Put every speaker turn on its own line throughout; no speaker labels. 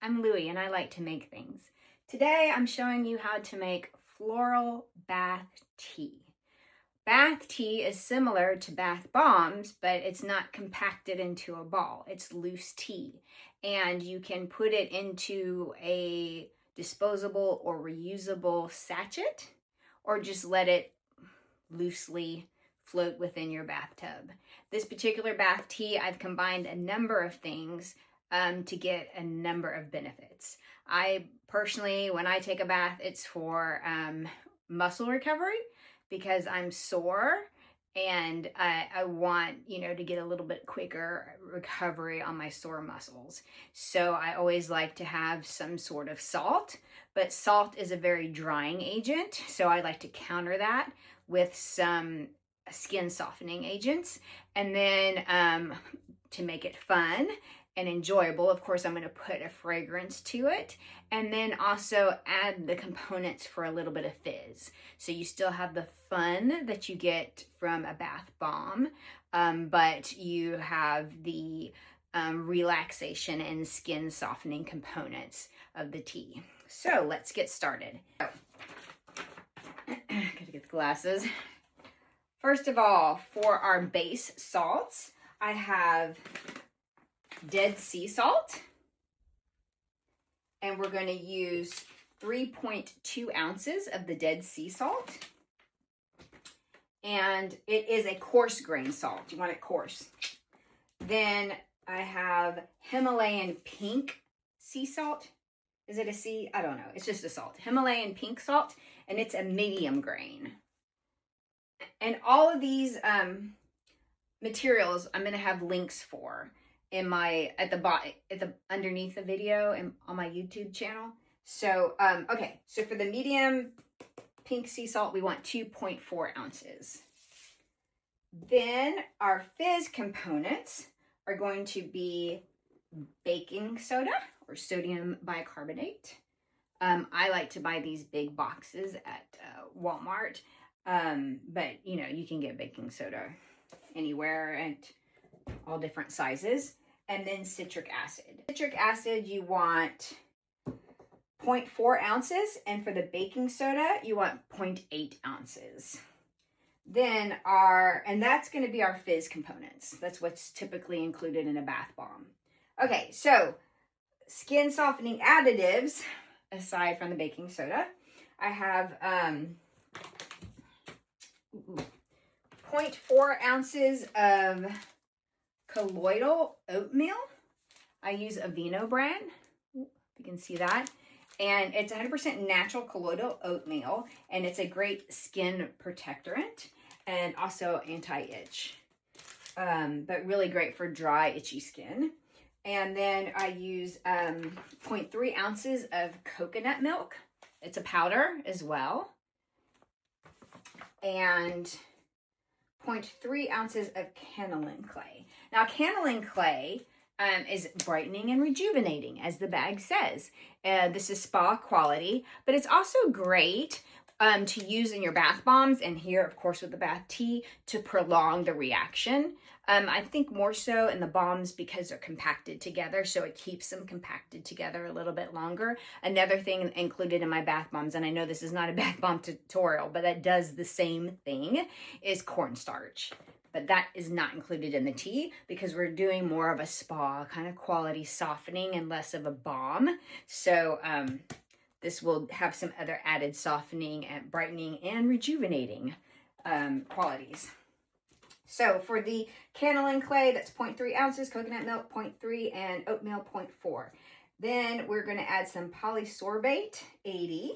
I'm Louie and I like to make things. Today I'm showing you how to make floral bath tea. Bath tea is similar to bath bombs, but it's not compacted into a ball. It's loose tea, and you can put it into a disposable or reusable sachet, or just let it loosely float within your bathtub. This particular bath tea, I've combined a number of things to get a number of benefits. I personally, when I take a bath, it's for muscle recovery because I'm sore and I want, to get a little bit quicker recovery on my sore muscles. So I always like to have some sort of salt, but salt is a very drying agent. So I like to counter that with some skin softening agents. And then to make it fun and enjoyable, of course, I'm going to put a fragrance to it, and then also add the components for a little bit of fizz. So you still have the fun that you get from a bath bomb, but you have the relaxation and skin softening components of the tea. So let's get started. Gotta get the glasses. First of all, for our base salts, I have Dead Sea salt, and we're going to use 3.2 ounces of the Dead Sea salt, and it is a coarse grain salt. You want it coarse. Then I have Himalayan pink sea salt. Is it a sea? I don't know. It's just a salt. Himalayan pink salt, and it's a medium grain. And all of these materials I'm going to have links for in my underneath the video and on my YouTube channel. So okay, so for the medium pink sea salt, we want 2.4 ounces. Then our fizz components are going to be baking soda or sodium bicarbonate. I like to buy these big boxes at Walmart, but you can get baking soda anywhere at all different sizes. And then citric acid. Citric acid, you want 0.4 ounces, and for the baking soda, you want 0.8 ounces. Then and that's going to be our fizz components. That's what's typically included in a bath bomb. Okay, so skin softening additives, aside from the baking soda, I have 0.4 ounces of colloidal oatmeal. I use Aveeno brand, if you can see that. And it's 100% natural colloidal oatmeal, and it's a great skin protectorant and also anti-itch, but really great for dry, itchy skin. And then I use 0.3 ounces of coconut milk. It's a powder as well. And 0.3 ounces of kaolin clay. Now, kaolin clay is brightening and rejuvenating, as the bag says. This is spa quality, but it's also great to use in your bath bombs, and here, of course, with the bath tea, to prolong the reaction. I think more so in the bombs because they're compacted together, so it keeps them compacted together a little bit longer. Another thing included in my bath bombs, and I know this is not a bath bomb tutorial, but that does the same thing, is cornstarch. But that is not included in the tea because we're doing more of a spa kind of quality softening and less of a balm. So this will have some other added softening and brightening and rejuvenating qualities. So for the kaolin clay, that's 0.3 ounces, coconut milk 0.3, and oatmeal 0.4. Then we're going to add some polysorbate 80.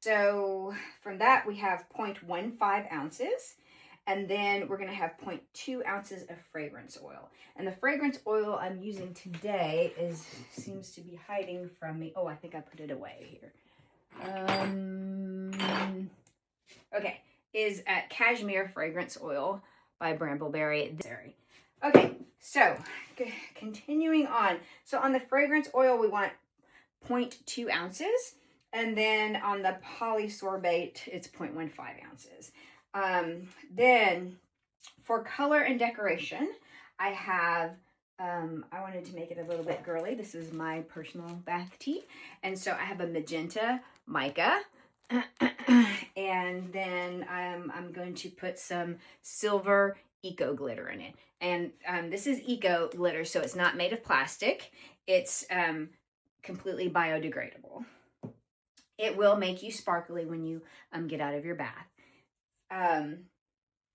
So from that, we have 0.15 ounces. And then we're going to have 0.2 ounces of fragrance oil. And the fragrance oil I'm using today seems to be hiding from me. Oh, I think I put it away here. Okay, is Cashmere Fragrance Oil by Brambleberry. Okay, so continuing on. So on the fragrance oil, we want 0.2 ounces. And then on the polysorbate, it's 0.15 ounces. Then for color and decoration, I have I wanted to make it a little bit girly. This is my personal bath tea. And so I have a magenta mica. And then I'm going to put some silver eco glitter in it. And this is eco glitter, so it's not made of plastic. It's completely biodegradable. It will make you sparkly when you get out of your bath.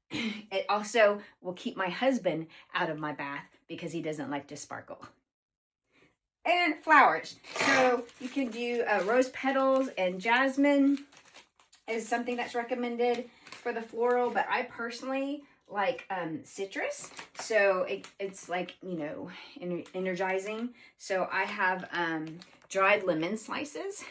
It also will keep my husband out of my bath because he doesn't like to sparkle. And flowers. So you can do rose petals, and jasmine is something that's recommended for the floral, but I personally like citrus. So it's like, you know, energizing. So I have dried lemon slices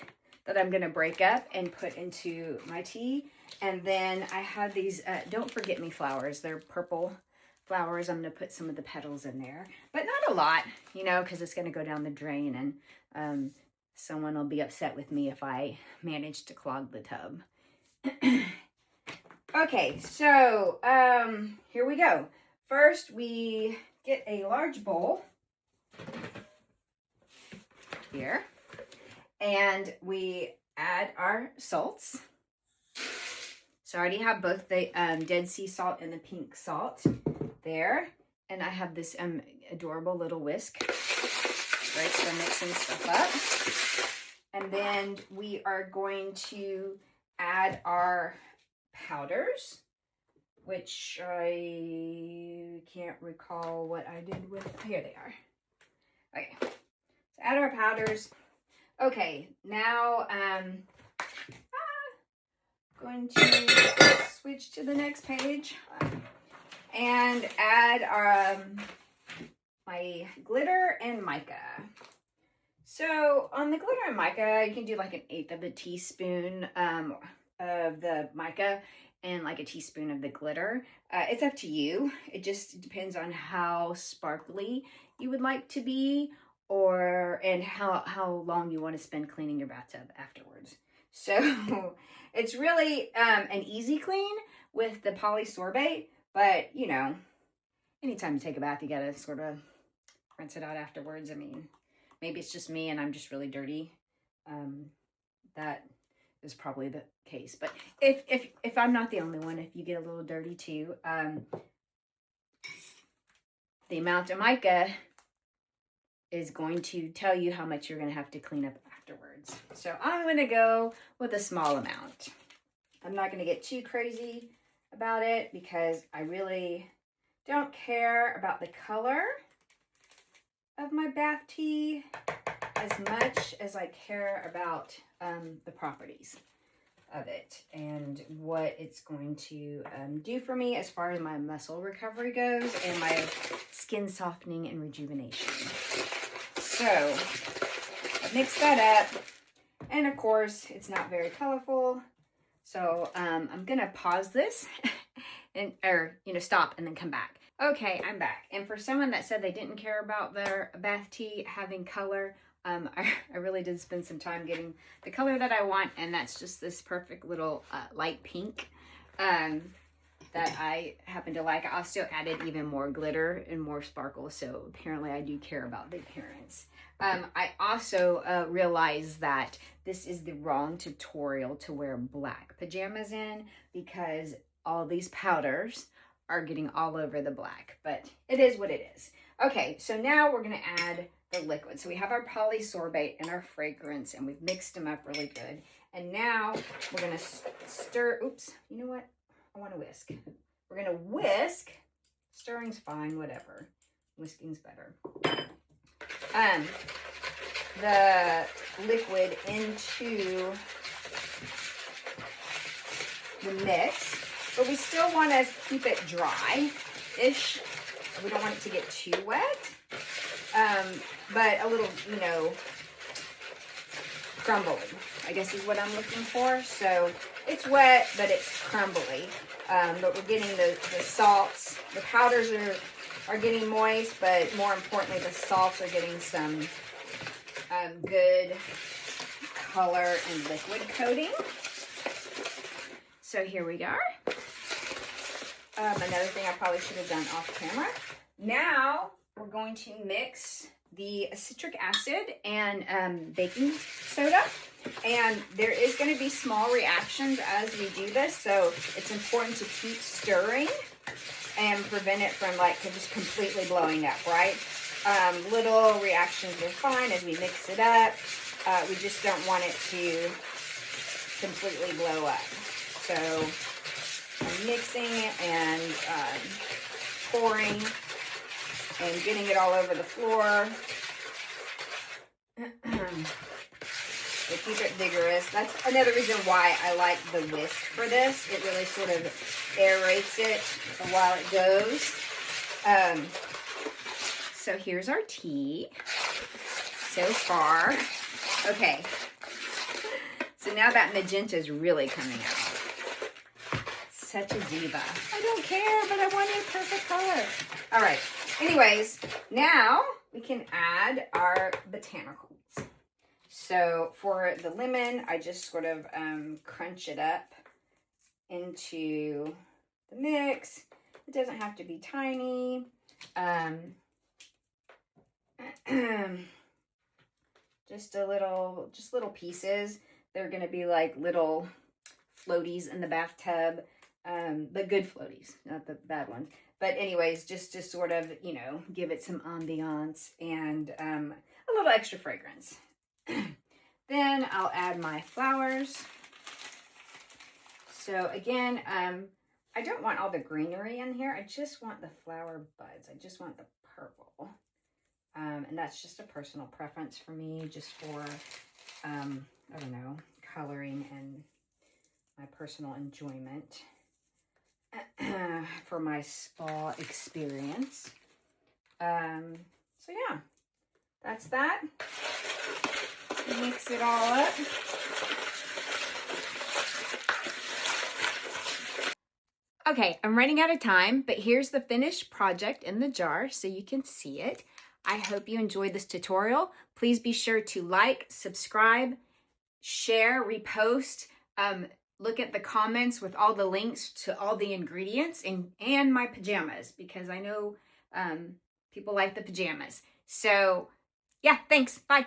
that I'm gonna break up and put into my tea. And then I have these, don't forget me flowers. They're purple flowers. I'm gonna put some of the petals in there, but not a lot, you know, because it's gonna go down the drain, and someone will be upset with me if I manage to clog the tub. Okay, so here we go. First, we get a large bowl here, and we add our salts. So I already have both the Dead Sea salt and the pink salt there. And I have this adorable little whisk. Right, so I'm mixing stuff up. And then we are going to add our powders, which I can't recall what I did with. Here they are. Okay, so add our powders. Okay, now going to switch to the next page and add our my glitter and mica. So on the glitter and mica, you can do like 1/8 of a teaspoon of the mica and like a teaspoon of the glitter. It's up to you. It just depends on how sparkly you would like to be, and how long you want to spend cleaning your bathtub afterwards. So it's really an easy clean with the polysorbate, but you know, anytime you take a bath, you gotta sort of rinse it out afterwards. I mean, maybe it's just me and I'm just really dirty. That is probably the case. But if I'm not the only one, if you get a little dirty too, the amount of mica is going to tell you how much you're going to have to clean up afterwards. So I'm going to go with a small amount. I'm not going to get too crazy about it because I really don't care about the color of my bath tea as much as I care about the properties of it and what it's going to do for me as far as my muscle recovery goes and my skin softening and rejuvenation. So I mix that up, and of course it's not very colorful. So I'm gonna pause this or stop and then come back. Okay, I'm back. And for someone that said they didn't care about their bath tea having color, I really did spend some time getting the color that I want, and that's just this perfect little light pink that I happen to like. I also added even more glitter and more sparkle, so apparently I do care about the appearance. I also realized that this is the wrong tutorial to wear black pajamas in because all these powders are getting all over the black, but it is what it is. Okay, so now we're gonna add the liquid. So we have our polysorbate and our fragrance, and we've mixed them up really good. And now we're gonna stir. Oops, you know what? I want to whisk. We're gonna whisk. Stirring's fine, whatever. Whisking's better. The liquid into the mix, but we still want to keep it dry-ish. We don't want it to get too wet, but a little, crumbly, I guess is what I'm looking for. So it's wet, but it's crumbly. But we're getting the salts. The powders are getting moist, but more importantly, the salts are getting some good color and liquid coating. So here we are. Another thing I probably should have done off camera. Now we're going to mix the citric acid and baking soda. And there is going to be small reactions as we do this, so it's important to keep stirring and prevent it from like just completely blowing up, right? Little reactions are fine as we mix it up. We just don't want it to completely blow up. So I'm mixing and pouring and getting it all over the floor. So keep it vigorous. That's another reason why I like the whisk for this. It really sort of aerates it while it goes. So here's our tea so far. Okay. So now that magenta is really coming out. Such a diva. I don't care, but I want a perfect color. All right. Anyways, now we can add our botanicals. So for the lemon, I just sort of crunch it up into the mix. It doesn't have to be tiny. Just little pieces. They're gonna be like little floaties in the bathtub, but good floaties, not the bad ones. But anyways, just to sort of, you know, give it some ambiance and a little extra fragrance. Then I'll add my flowers. So again, I don't want all the greenery in here. I just want the flower buds. I just want the purple. And that's just a personal preference for me, just for, I don't know, coloring and my personal enjoyment for my spa experience. So yeah, that's that. Mix it all up. Okay, I'm running out of time, but here's the finished project in the jar so you can see it. I hope you enjoyed this tutorial. Please be sure to like, subscribe, share, repost, look at the comments with all the links to all the ingredients and my pajamas, because I know people like the pajamas. So yeah, thanks. Bye.